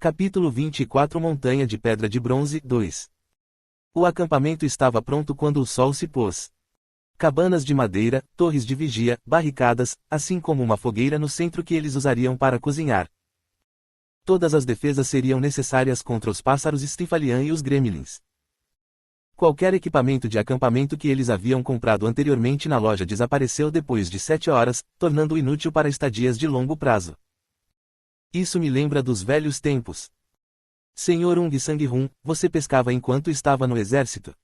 Capítulo 24 Montanha de Pedra de Bronze 2. O acampamento estava pronto quando o sol se pôs. Cabanas de madeira, torres de vigia, barricadas, assim como uma fogueira no centro que eles usariam para cozinhar. Todas as defesas seriam necessárias contra os pássaros Stymphalian e os gremlins. Qualquer equipamento de acampamento que eles haviam comprado anteriormente na loja desapareceu depois de 7 horas, tornando-o inútil para estadias de longo prazo. Isso me lembra dos velhos tempos. Senhor Ung Sang-hun, você pescava enquanto estava no exército?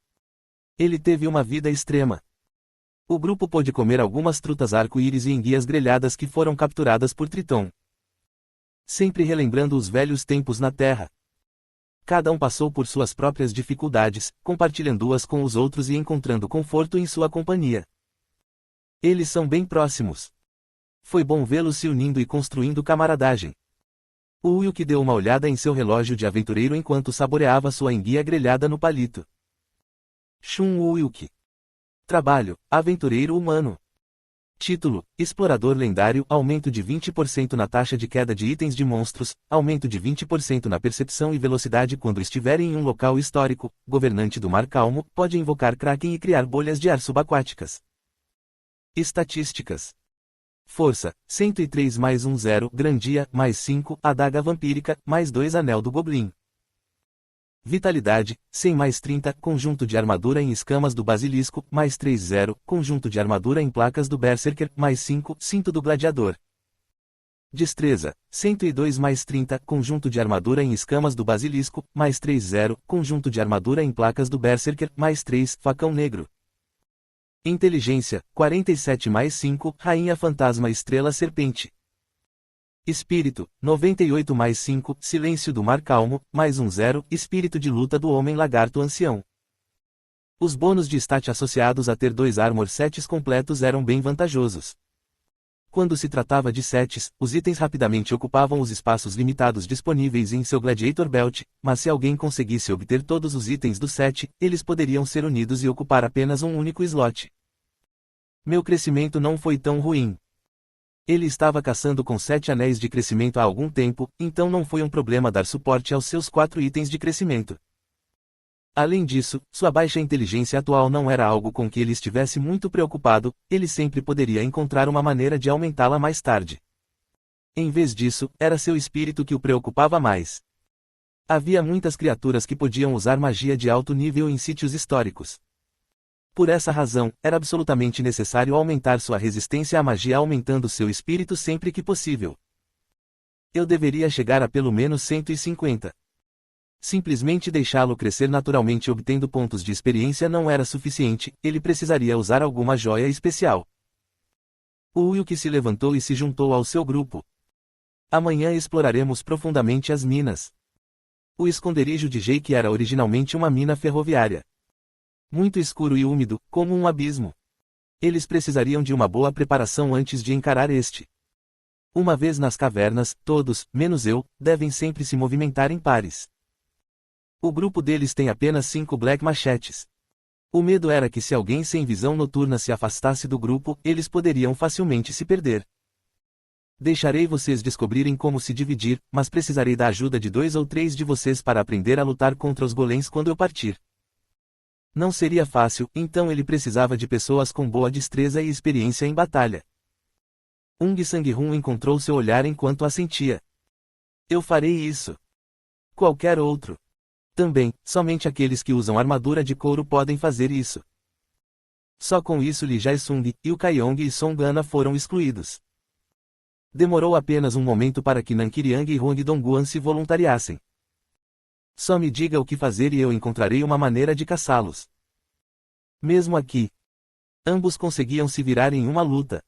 Ele teve uma vida extrema. O grupo pôde comer algumas trutas arco-íris e enguias grelhadas que foram capturadas por Triton. Sempre relembrando os velhos tempos na Terra. Cada um passou por suas próprias dificuldades, compartilhando-as com os outros e encontrando conforto em sua companhia. Eles são bem próximos. Foi bom vê-los se unindo e construindo camaradagem. O Wilk deu uma olhada em seu relógio de aventureiro enquanto saboreava sua enguia grelhada no palito. Shun Wilk. Trabalho, aventureiro humano. Título, Explorador lendário, aumento de 20% na taxa de queda de itens de monstros, aumento de 20% na percepção e velocidade quando estiver em um local histórico, governante do mar calmo, pode invocar Kraken e criar bolhas de ar subaquáticas. Estatísticas. Força, 103 mais 1 0, Grandia, mais 5, Adaga Vampírica, mais 2 Anel do Goblin. Vitalidade, 100 mais 30, Conjunto de armadura em escamas do Basilisco, mais 3 0, Conjunto de armadura em placas do Berserker, mais 5, Cinto do Gladiador. Destreza, 102 mais 30, Conjunto de armadura em escamas do Basilisco, mais 3 0, Conjunto de armadura em placas do Berserker, mais 3, Facão Negro. Inteligência, 47 mais 5, Rainha Fantasma Estrela Serpente. Espírito, 98 mais 5, Silêncio do Mar Calmo, mais 1 0, Espírito de Luta do Homem Lagarto Ancião. Os bônus de stat associados a ter 2 armor sets completos eram bem vantajosos. Quando se tratava de sets, os itens rapidamente ocupavam os espaços limitados disponíveis em seu Gladiator Belt, mas se alguém conseguisse obter todos os itens do set, eles poderiam ser unidos e ocupar apenas um único slot. Meu crescimento não foi tão ruim. Ele estava caçando com 7 anéis de crescimento há algum tempo, então não foi um problema dar suporte aos seus 4 itens de crescimento. Além disso, sua baixa inteligência atual não era algo com que ele estivesse muito preocupado, ele sempre poderia encontrar uma maneira de aumentá-la mais tarde. Em vez disso, era seu espírito que o preocupava mais. Havia muitas criaturas que podiam usar magia de alto nível em sítios históricos. Por essa razão, era absolutamente necessário aumentar sua resistência à magia aumentando seu espírito sempre que possível. Eu deveria chegar a pelo menos 150. Simplesmente deixá-lo crescer naturalmente obtendo pontos de experiência não era suficiente, ele precisaria usar alguma joia especial. O Wilk se levantou e se juntou ao seu grupo. Amanhã exploraremos profundamente as minas. O esconderijo de Jake era originalmente uma mina ferroviária. Muito escuro e úmido, como um abismo. Eles precisariam de uma boa preparação antes de encarar este. Uma vez nas cavernas, todos, menos eu, devem sempre se movimentar em pares. O grupo deles tem apenas 5 Black Machetes. O medo era que se alguém sem visão noturna se afastasse do grupo, eles poderiam facilmente se perder. Deixarei vocês descobrirem como se dividir, mas precisarei da ajuda de 2 ou 3 de vocês para aprender a lutar contra os golems quando eu partir. Não seria fácil, então ele precisava de pessoas com boa destreza e experiência em batalha. Ung Sang-hun encontrou seu olhar enquanto assentia. Eu farei isso. Qualquer outro. Também, somente aqueles que usam armadura de couro podem fazer isso. Só com isso Li Jae-sung, Yu Kaiyong e Song Gana foram excluídos. Demorou apenas um momento para que Nankiriang e Hwang Dongguan se voluntariassem. Só me diga o que fazer e eu encontrarei uma maneira de caçá-los. Mesmo aqui. Ambos conseguiam se virar em uma luta.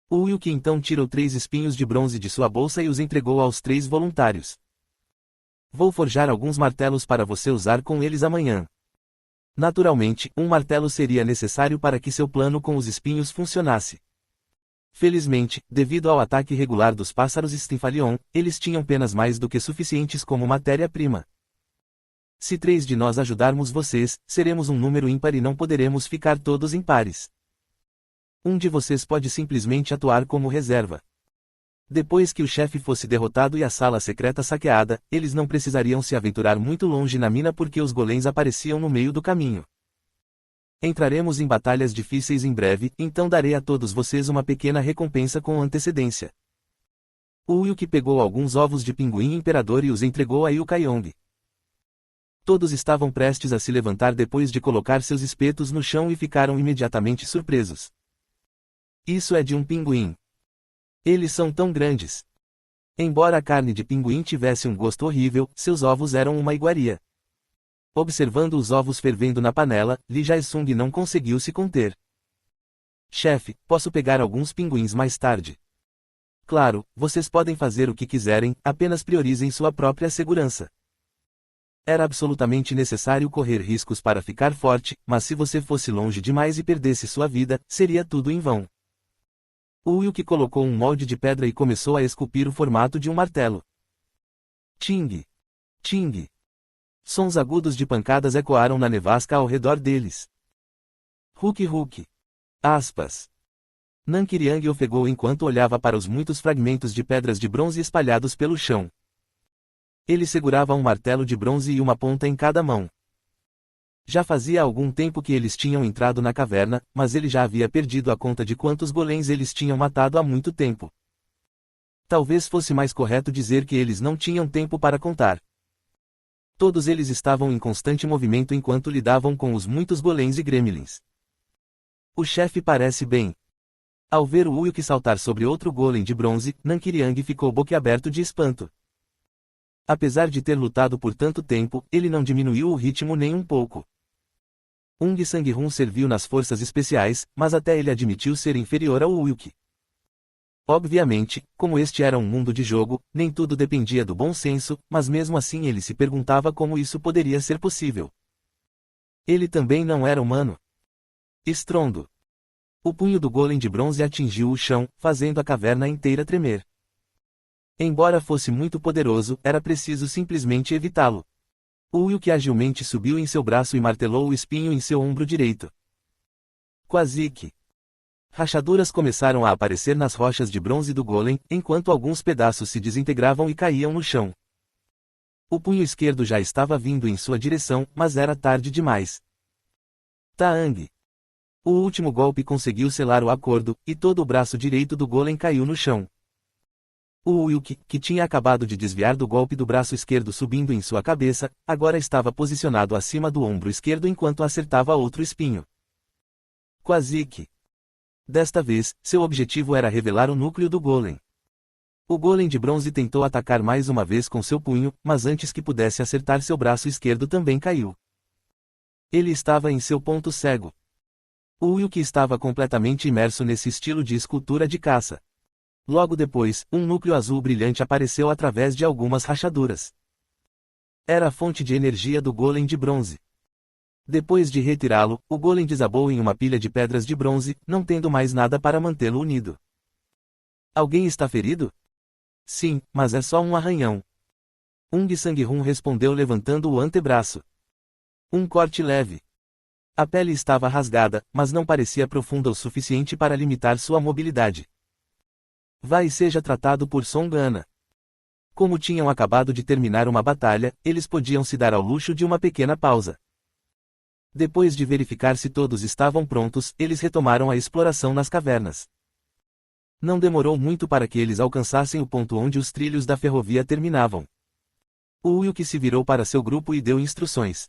O Wilk então tirou 3 espinhos de bronze de sua bolsa e os entregou aos 3 voluntários. Vou forjar alguns martelos para você usar com eles amanhã. Naturalmente, um martelo seria necessário para que seu plano com os espinhos funcionasse. Felizmente, devido ao ataque regular dos pássaros Stymphalion, eles tinham penas mais do que suficientes como matéria-prima. Se 3 de nós ajudarmos vocês, seremos um número ímpar e não poderemos ficar todos em pares. Um de vocês pode simplesmente atuar como reserva. Depois que o chefe fosse derrotado e a sala secreta saqueada, eles não precisariam se aventurar muito longe na mina porque os golems apareciam no meio do caminho. Entraremos em batalhas difíceis em breve, então darei a todos vocês uma pequena recompensa com antecedência. O Wilk pegou alguns ovos de pinguim imperador e os entregou a Yukayong. Todos estavam prestes a se levantar depois de colocar seus espetos no chão e ficaram imediatamente surpresos. Isso é de um pinguim. Eles são tão grandes. Embora a carne de pinguim tivesse um gosto horrível, seus ovos eram uma iguaria. Observando os ovos fervendo na panela, Lee Jae-sung não conseguiu se conter. Chefe, posso pegar alguns pinguins mais tarde? Claro, vocês podem fazer o que quiserem, apenas priorizem sua própria segurança. Era absolutamente necessário correr riscos para ficar forte, mas se você fosse longe demais e perdesse sua vida, seria tudo em vão. O Wilk colocou um molde de pedra e começou a esculpir o formato de um martelo. Ting! Ting! Sons agudos de pancadas ecoaram na nevasca ao redor deles. Huk huk! Aspas! Nankiriang ofegou enquanto olhava para os muitos fragmentos de pedras de bronze espalhados pelo chão. Ele segurava um martelo de bronze e uma ponta em cada mão. Já fazia algum tempo que eles tinham entrado na caverna, mas ele já havia perdido a conta de quantos golems eles tinham matado há muito tempo. Talvez fosse mais correto dizer que eles não tinham tempo para contar. Todos eles estavam em constante movimento enquanto lidavam com os muitos golems e gremlins. O chefe parece bem. Ao ver o Wilk saltar sobre outro golem de bronze, Nankiriang ficou boquiaberto de espanto. Apesar de ter lutado por tanto tempo, ele não diminuiu o ritmo nem um pouco. Ung Sang-hun serviu nas forças especiais, mas até ele admitiu ser inferior ao Wilk. Obviamente, como este era um mundo de jogo, nem tudo dependia do bom senso, mas mesmo assim ele se perguntava como isso poderia ser possível. Ele também não era humano. Estrondo. O punho do golem de bronze atingiu o chão, fazendo a caverna inteira tremer. Embora fosse muito poderoso, era preciso simplesmente evitá-lo. O Wilk agilmente subiu em seu braço e martelou o espinho em seu ombro direito. Quazik. Rachaduras começaram a aparecer nas rochas de bronze do golem, enquanto alguns pedaços se desintegravam e caíam no chão. O punho esquerdo já estava vindo em sua direção, mas era tarde demais. Taang. O último golpe conseguiu selar o acordo, e todo o braço direito do golem caiu no chão. O Wilk, que tinha acabado de desviar do golpe do braço esquerdo subindo em sua cabeça, agora estava posicionado acima do ombro esquerdo enquanto acertava outro espinho. Quazik. Desta vez, seu objetivo era revelar o núcleo do golem. O golem de bronze tentou atacar mais uma vez com seu punho, mas antes que pudesse acertar seu braço esquerdo também caiu. Ele estava em seu ponto cego. O Wilk estava completamente imerso nesse estilo de escultura de caça. Logo depois, um núcleo azul brilhante apareceu através de algumas rachaduras. Era a fonte de energia do golem de bronze. Depois de retirá-lo, o golem desabou em uma pilha de pedras de bronze, não tendo mais nada para mantê-lo unido. Alguém está ferido? Sim, mas é só um arranhão. Ung Sang-hun respondeu levantando o antebraço. Um corte leve. A pele estava rasgada, mas não parecia profunda o suficiente para limitar sua mobilidade. Vá e seja tratado por Song-ana. Como tinham acabado de terminar uma batalha, eles podiam se dar ao luxo de uma pequena pausa. Depois de verificar se todos estavam prontos, eles retomaram a exploração nas cavernas. Não demorou muito para que eles alcançassem o ponto onde os trilhos da ferrovia terminavam. O Wilk se virou para seu grupo e deu instruções.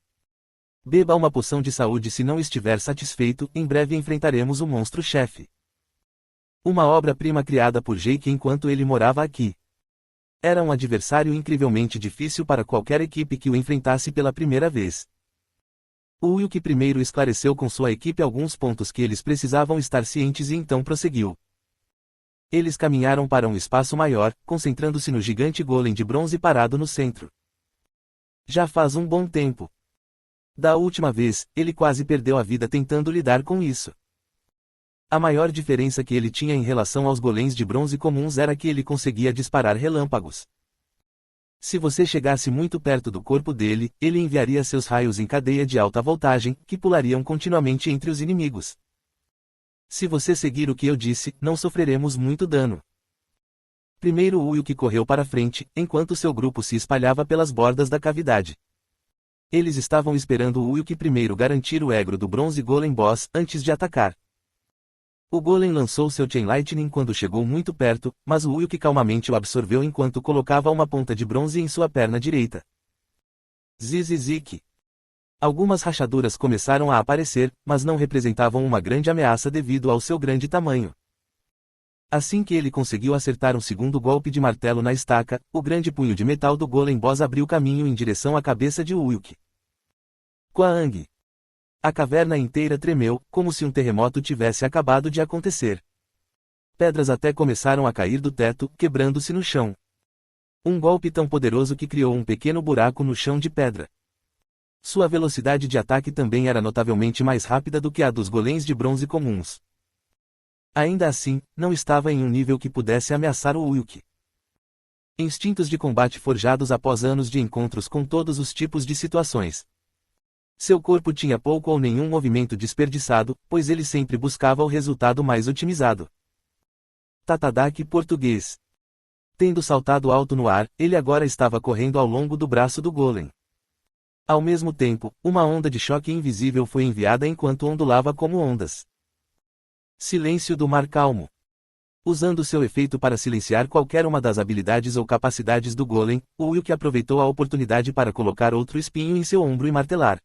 Beba uma poção de saúde se não estiver satisfeito, em breve enfrentaremos o monstro-chefe. Uma obra-prima criada por Jake enquanto ele morava aqui. Era um adversário incrivelmente difícil para qualquer equipe que o enfrentasse pela primeira vez. O Wilk primeiro esclareceu com sua equipe alguns pontos que eles precisavam estar cientes e então prosseguiu. Eles caminharam para um espaço maior, concentrando-se no gigante golem de bronze parado no centro. Já faz um bom tempo. Da última vez, ele quase perdeu a vida tentando lidar com isso. A maior diferença que ele tinha em relação aos golems de bronze comuns era que ele conseguia disparar relâmpagos. Se você chegasse muito perto do corpo dele, ele enviaria seus raios em cadeia de alta voltagem, que pulariam continuamente entre os inimigos. Se você seguir o que eu disse, não sofreremos muito dano. Primeiro Ulk correu para frente, enquanto seu grupo se espalhava pelas bordas da cavidade. Eles estavam esperando o Ulk primeiro garantir o egro do Bronze Golem Boss antes de atacar. O Golem lançou seu Chain Lightning quando chegou muito perto, mas o Ulk calmamente o absorveu enquanto colocava uma ponta de bronze em sua perna direita. Zizizik. Algumas rachaduras começaram a aparecer, mas não representavam uma grande ameaça devido ao seu grande tamanho. Assim que ele conseguiu acertar um segundo golpe de martelo na estaca, o grande punho de metal do Golem Boss abriu caminho em direção à cabeça de Ulk. Quaang. A caverna inteira tremeu, como se um terremoto tivesse acabado de acontecer. Pedras até começaram a cair do teto, quebrando-se no chão. Um golpe tão poderoso que criou um pequeno buraco no chão de pedra. Sua velocidade de ataque também era notavelmente mais rápida do que a dos golems de bronze comuns. Ainda assim, não estava em um nível que pudesse ameaçar o Ulk. Instintos de combate forjados após anos de encontros com todos os tipos de situações. Seu corpo tinha pouco ou nenhum movimento desperdiçado, pois ele sempre buscava o resultado mais otimizado. Tatadak português. Tendo saltado alto no ar, ele agora estava correndo ao longo do braço do golem. Ao mesmo tempo, uma onda de choque invisível foi enviada enquanto ondulava como ondas. Silêncio do Mar Calmo. Usando seu efeito para silenciar qualquer uma das habilidades ou capacidades do golem, o Ulk aproveitou a oportunidade para colocar outro espinho em seu ombro e martelar.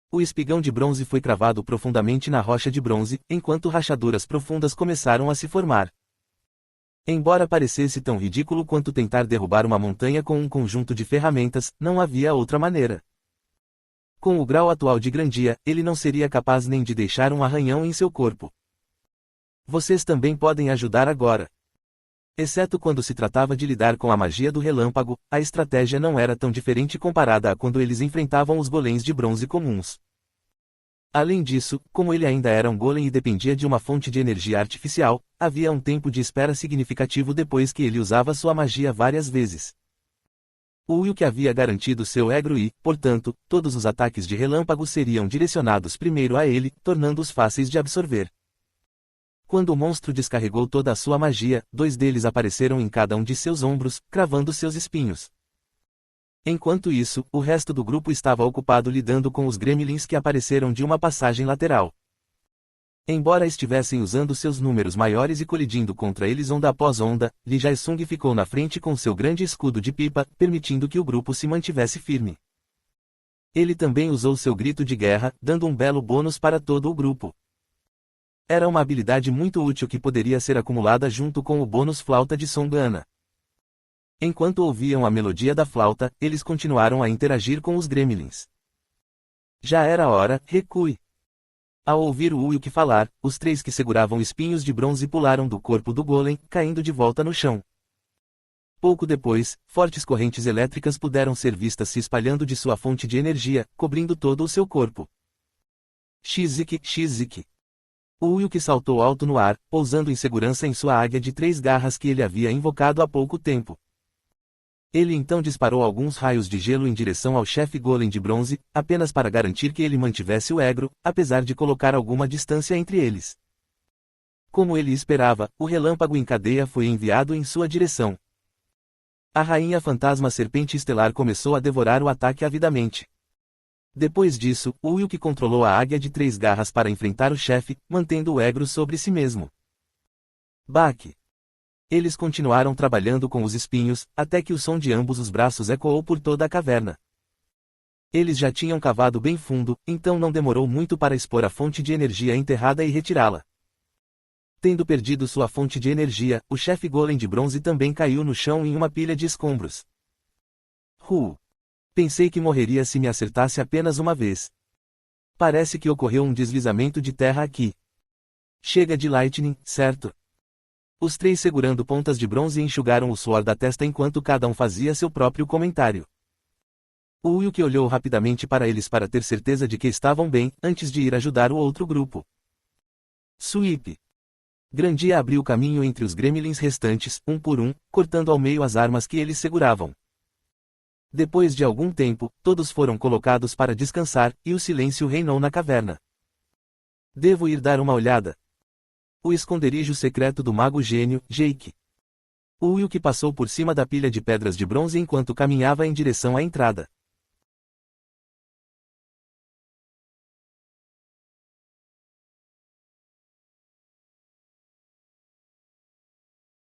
O espigão de bronze foi cravado profundamente na rocha de bronze, enquanto rachaduras profundas começaram a se formar. Embora parecesse tão ridículo quanto tentar derrubar uma montanha com um conjunto de ferramentas, não havia outra maneira. Com o grau atual de Grandia, ele não seria capaz nem de deixar um arranhão em seu corpo. Vocês também podem ajudar agora. Exceto quando se tratava de lidar com a magia do relâmpago, a estratégia não era tão diferente comparada a quando eles enfrentavam os golems de bronze comuns. Além disso, como ele ainda era um golem e dependia de uma fonte de energia artificial, havia um tempo de espera significativo depois que ele usava sua magia várias vezes. O Ulk havia garantido seu egro e, portanto, todos os ataques de relâmpago seriam direcionados primeiro a ele, tornando-os fáceis de absorver. Quando o monstro descarregou toda a sua magia, 2 deles apareceram em cada um de seus ombros, cravando seus espinhos. Enquanto isso, o resto do grupo estava ocupado lidando com os gremlins que apareceram de uma passagem lateral. Embora estivessem usando seus números maiores e colidindo contra eles onda após onda, Li Jae-sung ficou na frente com seu grande escudo de pipa, permitindo que o grupo se mantivesse firme. Ele também usou seu grito de guerra, dando um belo bônus para todo o grupo. Era uma habilidade muito útil que poderia ser acumulada junto com o bônus flauta de Songana. Enquanto ouviam a melodia da flauta, eles continuaram a interagir com os gremlins. Já era hora, recue. Ao ouvir o Ulk falar, os 3 que seguravam espinhos de bronze pularam do corpo do golem, caindo de volta no chão. Pouco depois, fortes correntes elétricas puderam ser vistas se espalhando de sua fonte de energia, cobrindo todo o seu corpo. Shizik, Shizik. O Ulk saltou alto no ar, pousando em segurança em sua águia de 3 garras que ele havia invocado há pouco tempo. Ele então disparou alguns raios de gelo em direção ao chefe golem de bronze, apenas para garantir que ele mantivesse o egro, apesar de colocar alguma distância entre eles. Como ele esperava, o relâmpago em cadeia foi enviado em sua direção. A rainha fantasma serpente estelar começou a devorar o ataque avidamente. Depois disso, o Ulk controlou a águia de 3 garras para enfrentar o chefe, mantendo o egro sobre si mesmo. Baque. Eles continuaram trabalhando com os espinhos, até que o som de ambos os braços ecoou por toda a caverna. Eles já tinham cavado bem fundo, então não demorou muito para expor a fonte de energia enterrada e retirá-la. Tendo perdido sua fonte de energia, o chefe golem de bronze também caiu no chão em uma pilha de escombros. Pensei que morreria se me acertasse apenas uma vez. Parece que ocorreu um deslizamento de terra aqui. Chega de lightning, certo? Os 3 segurando pontas de bronze enxugaram o suor da testa enquanto cada um fazia seu próprio comentário. O Ulk olhou rapidamente para eles para ter certeza de que estavam bem, antes de ir ajudar o outro grupo. Sweep. Grandia abriu caminho entre os gremlins restantes, um por um, cortando ao meio as armas que eles seguravam. Depois de algum tempo, todos foram colocados para descansar, e o silêncio reinou na caverna. Devo ir dar uma olhada. O esconderijo secreto do mago gênio, Jake. O Will que passou por cima da pilha de pedras de bronze enquanto caminhava em direção à entrada.